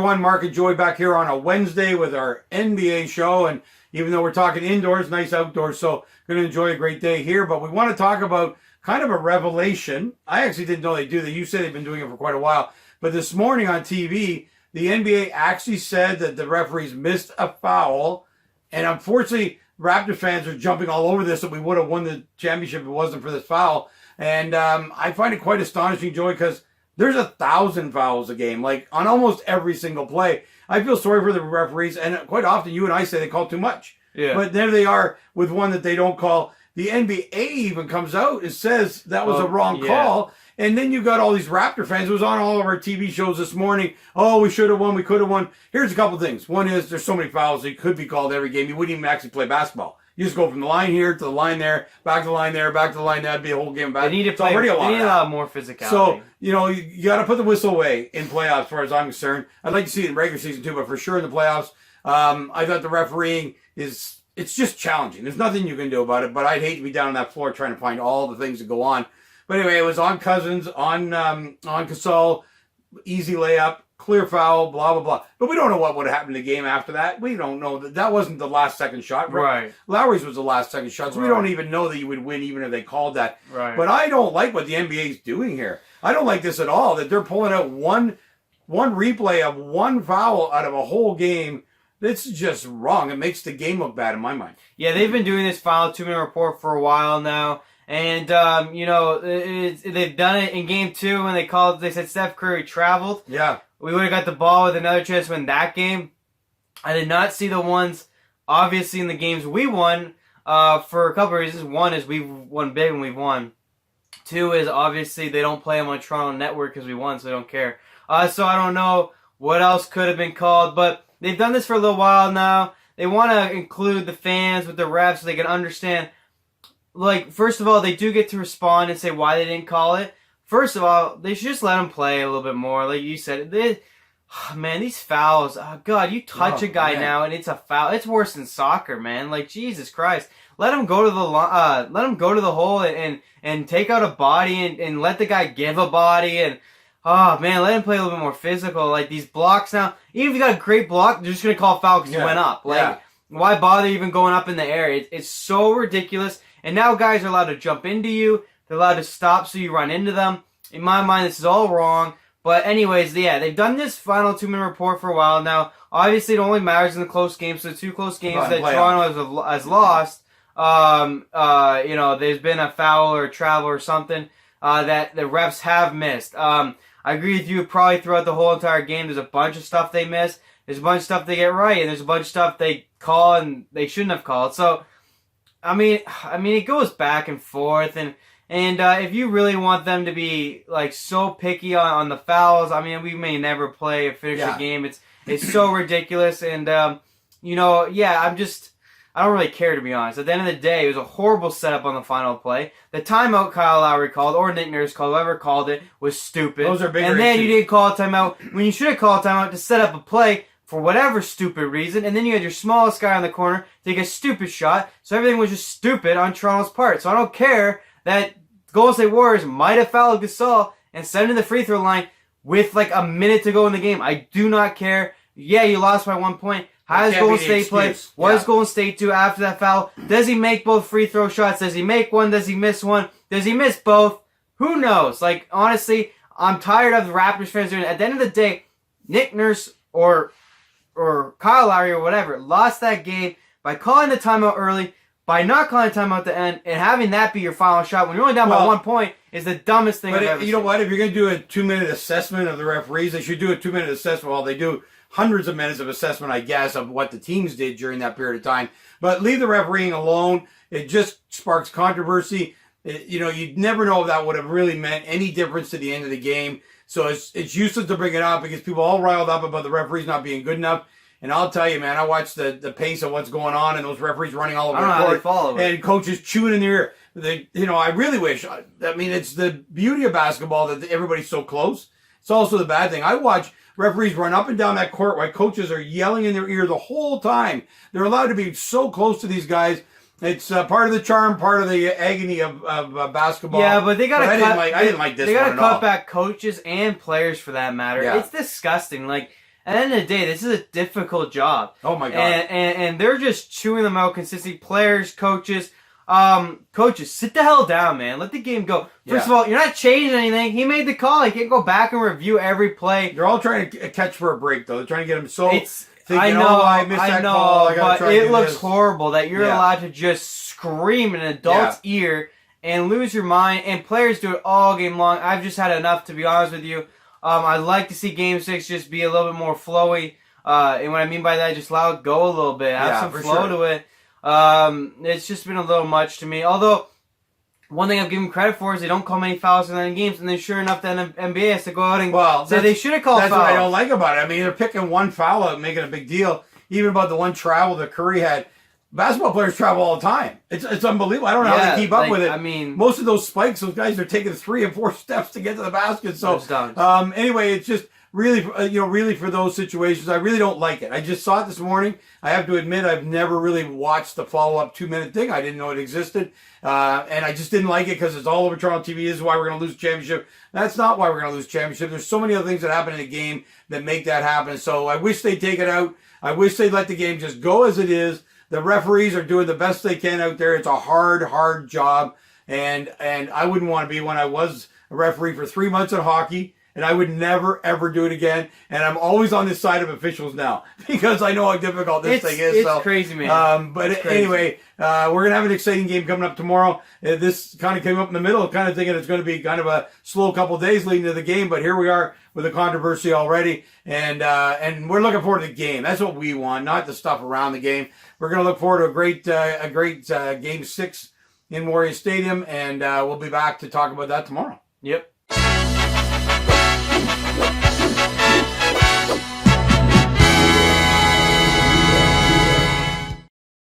everyone. Mark and Joey back here on a Wednesday with our NBA show. And even though we're talking indoors, nice outdoors, so going to enjoy a great day here. But we want to talk about kind of a revelation. I actually didn't know they do that. You said they've been doing it for quite a while. But this morning on TV, the NBA actually said that the referees missed a foul. And unfortunately, Raptor fans are jumping all over this, that we would have won the championship if it wasn't for this foul. And I find it quite astonishing, Joey, because there's 1,000 fouls a game, like on almost every single play. I feel sorry for the referees, and quite often you and I say they call too much. Yeah. But there they are with one that they don't call. The NBA even comes out and says that was a wrong call. And then you got all these Raptor fans. It was on all of our TV shows this morning. Oh, we should have won. We could have won. Here's a couple things. One is there's so many fouls that could be called every game. You wouldn't even actually play basketball. You just go from the line here to the line there, back to the line there, back to the line. That'd be a whole game of basketball. They need to play. They need a lot more physicality. So, you got to put the whistle away in playoffs, as far as I'm concerned. I'd like to see it in regular season too, but for sure in the playoffs, I thought the refereeing it's just challenging. There's nothing you can do about it, but I'd hate to be down on that floor trying to find all the things that go on. But anyway, it was on Cousins, on Gasol, easy layup, clear foul, blah, blah, blah. But we don't know what would have happened in the game after that. We don't know. That wasn't the last second shot. Right. Lowry's was the last second shot, so we don't even know that you would win even if they called that. Right. But I don't like what the NBA is doing here. I don't like this at all, that they're pulling out one replay of one foul out of a whole game. It's just wrong. It makes the game look bad in my mind. Yeah, they've been doing this final 2-minute report for a while now. And, they've done it in game 2 when they said Steph Curry traveled. Yeah. We would have got the ball with another chance to win that game. I did not see the ones, obviously, in the games we won for a couple of reasons. One is we've won big and we've won. 2 is, obviously, they don't play them on Toronto Network because we won, so they don't care. So I don't know what else could have been called, but they've done this for a little while now. They want to include the fans with the refs so they can understand. Like, first of all, they do get to respond and say why they didn't call it. First of all, they should just let them play a little bit more. Like you said, man, these fouls. Oh, God, you touch a guy now and it's a foul. It's worse than soccer, man. Like, Jesus Christ. Let him go to the hole and take out a body and let the guy give a body and oh man, let him play a little bit more physical. Like these blocks now, even if you got a great block, they're just gonna call foul because you went up. Like, why bother even going up in the air? It's so ridiculous. And now guys are allowed to jump into you. They're allowed to stop so you run into them. In my mind, this is all wrong. But anyways, yeah, they've done this final 2-minute report for a while now. Obviously, it only matters in the close games. So the 2 close games that Toronto has lost, there's been a foul or a travel or something that the refs have missed. I agree with you. Probably throughout the whole entire game, there's a bunch of stuff they miss. There's a bunch of stuff they get right, and there's a bunch of stuff they call and they shouldn't have called. So, I mean, it goes back and forth, and if you really want them to be like so picky on the fouls, I mean, we may never play or finish a game. It's so ridiculous, and I don't really care, to be honest. At the end of the day, it was a horrible setup on the final play. The timeout Kyle Lowry called, or Nick Nurse called, whoever called it, was stupid. Those are bigger And then issues. you didn't call a timeout when you should have called a timeout to set up a play for whatever stupid reason. And then you had your smallest guy on the corner take a stupid shot. So everything was just stupid on Toronto's part. So I don't care that Golden State Warriors might have fouled Gasol and sent him to the free throw line with like a minute to go in the game. I do not care. Yeah, you lost by 1 point. How does Golden State play? What does Golden State do after that foul? Does he make both free throw shots? Does he make one? Does he miss one? Does he miss both? Who knows? Like, honestly, I'm tired of the Raptors fans doing it. At the end of the day, Nick Nurse or Kyle Lowry or whatever lost that game by calling the timeout early, by not calling timeout at the end, and having that be your final shot when you're only down by 1 point is the dumbest thing I've ever seen. You know what? If you're going to do a 2-minute assessment of the referees, they should do a 2-minute assessment. Well, they do hundreds of minutes of assessment, I guess, of what the teams did during that period of time. But leave the refereeing alone. It just sparks controversy. You'd never know if that would have really meant any difference to the end of the game. So it's useless to bring it up because people are all riled up about the referees not being good enough. And I'll tell you, man, I watched the pace of what's going on and those referees running all over the court and coaches chewing in their ear. I really wish. I mean, it's the beauty of basketball that everybody's so close. It's also the bad thing. I watch referees run up and down that court while coaches are yelling in their ear the whole time. They're allowed to be so close to these guys. It's part of the charm, part of the agony of basketball. Yeah, but they got to cut. I didn't like this. They got to cut back coaches and players for that matter. Yeah. It's disgusting. Like, at the end of the day, this is a difficult job. Oh my God. And they're just chewing them out consistently. Players, coaches. Coaches, sit the hell down, man. Let the game go. First of all, you're not changing anything. He made the call. He can't go back and review every play. They're all trying to catch for a break, though. They're trying to get him so... I know, I missed that call. But it looks horrible that you're allowed to just scream in an adult's ear and lose your mind. And players do it all game long. I've just had enough, to be honest with you. I'd like to see Game 6 just be a little bit more flowy. And what I mean by that, just allow it go a little bit. Have some flow to it. It's just been a little much to me. Although, one thing I've given credit for is they don't call many fouls in the games, and then sure enough, the NBA has to go out and say they should have called fouls. That's what I don't like about it. I mean, they're picking one foul out and making a big deal. Even about the one travel that Curry had. Basketball players travel all the time. It's unbelievable. I don't know how they keep up with it. I mean, most of those spikes, those guys are taking 3 and 4 steps to get to the basket. So, anyway, it's just really, really for those situations, I really don't like it. I just saw it this morning. I have to admit, I've never really watched the follow-up 2-minute thing. I didn't know it existed. And I just didn't like it because it's all over Toronto TV. This is why we're going to lose championship. That's not why we're going to lose championship. There's so many other things that happen in the game that make that happen. So I wish they'd take it out. I wish they'd let the game just go as it is. The referees are doing the best they can out there. It's a hard job. And I wouldn't want to be when I was a referee for 3 months in hockey. And I would never, ever do it again. And I'm always on this side of officials now because I know how difficult this thing is. It's crazy, man. Anyway, we're going to have an exciting game coming up tomorrow. This kind of came up in the middle, kind of thinking it's going to be kind of a slow couple of days leading to the game. But here we are with a controversy already. And we're looking forward to the game. That's what we want, not the stuff around the game. We're going to look forward to a great Game 6 in Warrior Stadium. And we'll be back to talk about that tomorrow. Yep.